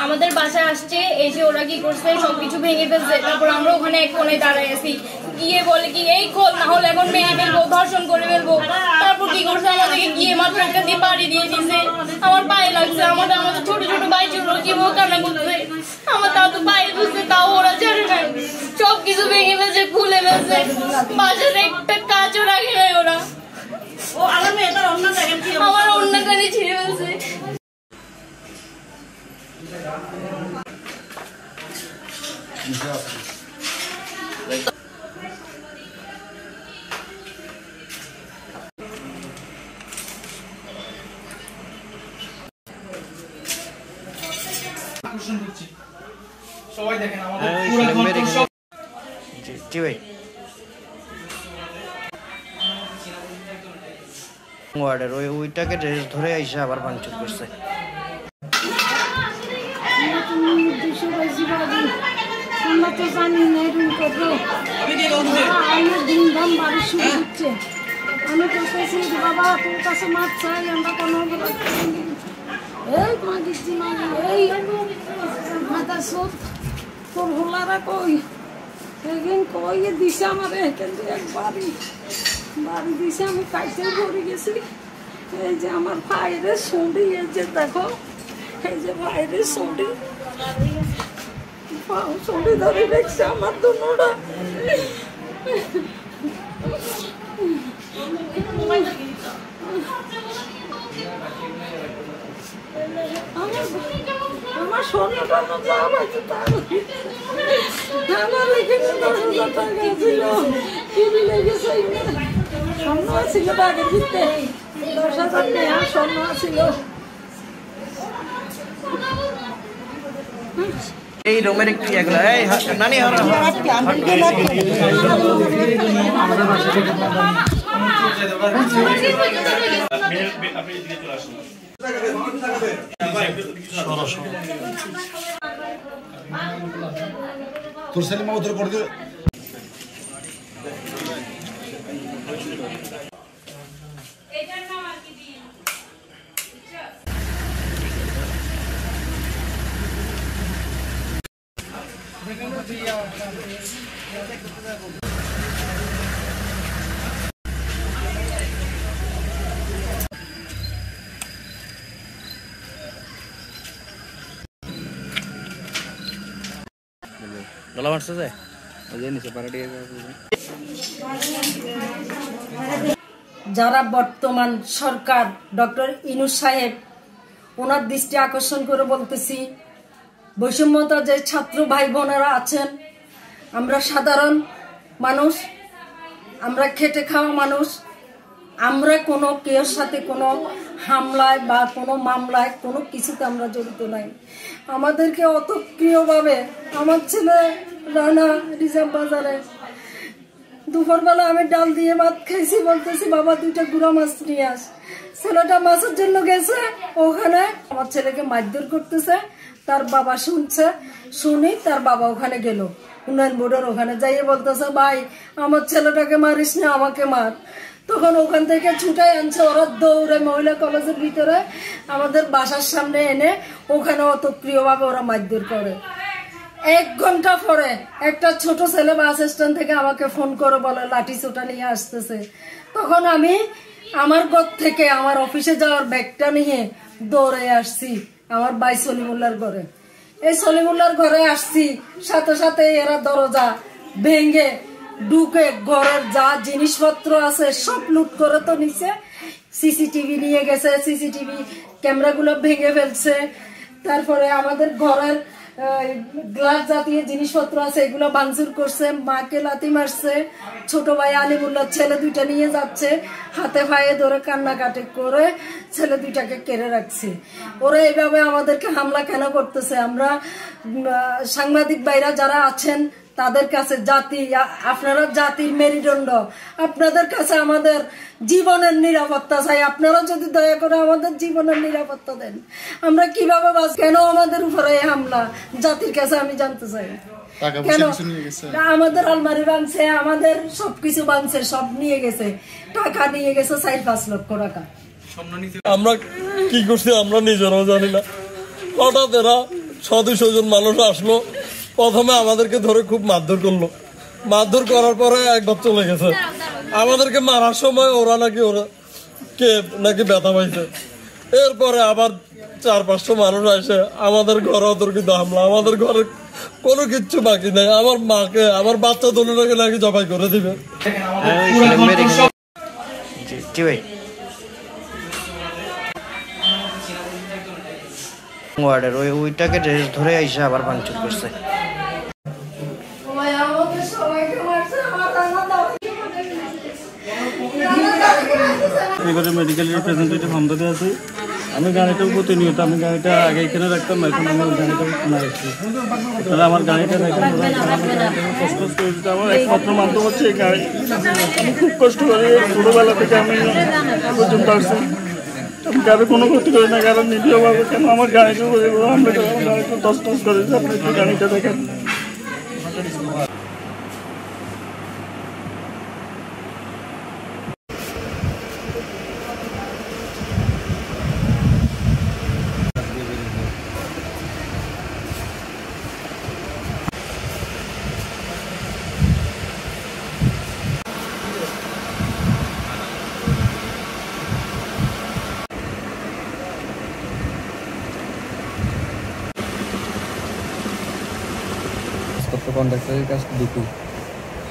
আমাদের বাসায় আসছে, এসে ওরা কি করছে সবকিছু ভেঙে ফেলছে। তারপর আমরা ওখানে এক কোণে দাঁড়ায় আছি, গিয়ে বলে কি এই খোল, না হলে এখন মেরে ফেলবো, ধর্ষণ করে ফেলবো। তারপর কি করছে, আমাদেরকে গিয়ে মাত্র একটা দিয়ে বাড়ি দিয়ে দিচ্ছে। আমার পায়ে লাগছে, আমাদের ছোট ছোট ভাই ছিল, কি কান্না করছে, আমার তাও তো পায়ে বুঝছে, তাও ওরা জানে না। সবকিছু ভেঙে ফেলছে, খুলে ফেলছে, বাসার একটা কাজও রাখে নাই ওরা। আমার অন্য কানে ছিঁড়ে ফেলছে। সবাই দেখেন আমাদের পুরো জি ভাই ওয়ার্ডের ওইটাকে ড্রেস ধরে আইসা আবার ভাঙচুর করছে। আমরা তো জানি না এরকম করবো, আমার ধুমধাম বাড়ি শুরু হচ্ছে। আমি বলতেছি বাবা তোর কাছে মাছ চাই, আমরা কোনো এই মাগিছি মাগি এই মাথা সব তোর হোলারা কই একদিন কই দিছে আমার এখান থেকে এক বাড়ি দিছে, আমি কাইতে পড়ে গেছি। এই যে আমার ভাইয়ের শুঁড়ি, এই যে দেখো, এই যে ভাইয়ের শুঁড়ি শুঁড়ি ধরে দেখছে আমার দুনোটা। আমার স্বর্ণটা যা পাইছে আমার এখানে 10,000 টাকা ছিল, টিভি লেগেছে, স্বর্ণ ছিল ব্যাগের ভিতরে, 10,000 টাকা স্বর্ণ ছিল। এই রুমের একটু এগুলা এই নানি তোর ছেলে মা উত্তর করে দিও। গলা মারছে যে যারা বর্তমান সরকার ডক্টর ইউনূস সাহেব, ওনার দৃষ্টি আকর্ষণ করে বলতেছি, বৈষম্যতা যে ছাত্র ভাই বোনেরা আছেন, আমরা সাধারণ মানুষ, আমরা খেটে খাওয়া মানুষ, আমরা কোনো কেউর সাথে কোনো হামলায় বা কোনো মামলায় কোনো কিছুতে আমরা জড়িত নাই। আমাদেরকে অতক্রিয়ভাবে আমার ছেলে রানা রিজার্ভ বাজারে দুপুরবেলা আমি ডাল দিয়ে ভাত খাইছি, বলতেছি বাবা 2টা গুঁড়া মাছ নিয়ে আস। ছেলেটা মাছের জন্য গেছে, ওখানে আমার ছেলেকে মারধর করতেছে, তার বাবা শুনছে, শুনি তার বাবা ওখানে গেল উন্নয়ন বোর্ডের ওখানে, যাইয়ে বলতেছে ভাই আমার ছেলেটাকে মারিস না, আমাকে মার। তখন ওখান থেকে ছুটাই আনছে ওরা, দৌড়ে মহিলা কলেজের ভিতরে আমাদের বাসার সামনে এনে ওখানে অতপ্রিয়ভাবে ওরা মারধর করে। 1 ঘন্টা পরে একটা ছোট ছেলে বাস স্ট্যান্ড থেকে আমাকে ফোন করে বলে লাঠি ছোটা নিয়ে আসতেছে। তখন আমি আমার ঘর থেকে আমার অফিসে যাওয়ার ব্যাগটা নিয়ে দৌড়ে আসছি আমার ভাই সলিমুল্লাহর ঘরে। এই সলিমুল্লাহর ঘরে আসছি, সাথে সাথে এরা দরজা ভেঙে ঢুকে ঘরের যা জিনিসপত্র আছে সব লুট করে তো নিছে, সিসিটিভি নিয়ে গেছে, সিসিটিভি ক্যামেরাগুলো ভেঙে ফেলছে। তারপরে আমাদের ঘরের গ্লাস জাতীয় জিনিসপত্র আছে এগুলো ভাঙচুর করছে, মাকে লাথি মারছে, ছোট ভাই আলিমুল্লাহ ছেলে 2টা নিয়ে যাচ্ছে, হাতে পায়ে ধরে কান্নাকাটি করে ছেলে 2টাকে কেড়ে রাখছে। ওরা এইভাবে আমাদেরকে হামলা কেন করতেছে? আমরা সাংবাদিক ভাইরা যারা আছেন তাদের কাছে জাতি, আপনারা জাতির মেরুদণ্ড, আপনাদের কাছে আমাদের জীবনের নিরাপত্তা চাই। আপনারা যদি দয়া করে আমাদের জীবনের নিরাপত্তা দেন, আমরা কিভাবে বাঁচ, কেন আমাদের উপরে হামলা জাতির কাছে আমি জানতে চাই। কেন আমাদের আলমারি ভাঙছে, আমাদের সবকিছু ভাঙছে, সব নিয়ে গেছে, টাকা নিয়ে গেছে 4-5 লক্ষ টাকা। আমরা কি করছি আমরা নিজেরাও জানি না। হঠাৎ এরা 100-200 জন মানুষ আসলো, প্রথমে আমাদেরকে ধরে খুব মারধর করলো, মারধর করার পরে একবার চলে গেছে। আমাদেরকে মারার সময় ওরা নাকি ব্যথা পাইছে। এরপরে আবার 400-500 মানুষ আসে আমাদের ঘরে অতর্কিত হামলা। আমাদের ঘরে কোনো কিচ্ছু বাকি নেই। আমার মাকে, আমার বাচ্চা দুটোকে নাকি জবাই করে দিবে। ওয়ার্ডের ওইটাকে ধরে আইসা আবার ভাঙচুর করছে। এবারে মেডিকেল রিপ্রেজেন্টেটিভ আমদানি আছে। আমি গাড়িটা প্রতিনিয়ত, আমি গাড়িটা আগে এখানে রাখতাম, এখন আমি গাড়িটা এখানে রাখছি। তাহলে আমার গাড়িটা দেখেন, কষ্ট করে দিতে আমার একমাত্র মাধ্যম হচ্ছে এই গাড়ি। আমি খুব কষ্ট করি, ছোটোবেলা থেকে আমি পর্যন্ত আসছি। আমি গাড়ি কোনো ক্ষতি করি না, কারণ নিরীহভাবে কেন আমার গাড়িটা আমরা গাড়িটা টস করেছি। আপনি একটু গাড়িটা দেখেন। কন্ট্রাক্টরের কাছে দুটো,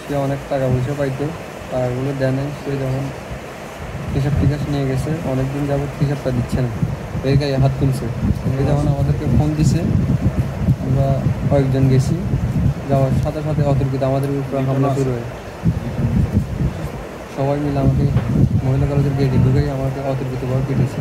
সে অনেক টাকা পয়সা পাইতো, টাকাগুলো দেয় নাই। সে যখন হিসাব টিকাস নিয়ে গেছে, অনেকদিন যাবত হিসাবটা দিচ্ছে না, এর গায়ে হাত তুলছে। সে যখন আমাদেরকে ফোন দিছে, আমরা কয়েকজন গেছি, যাওয়ার সাথে সাথে অতর্কিত আমাদের উপর হামলা শুরু হয়। সবাই মিলে আমাকে মহিলা কলেজের গেটে ঢুকেই আমাকে অতর্কিতভাবে কেটেছে।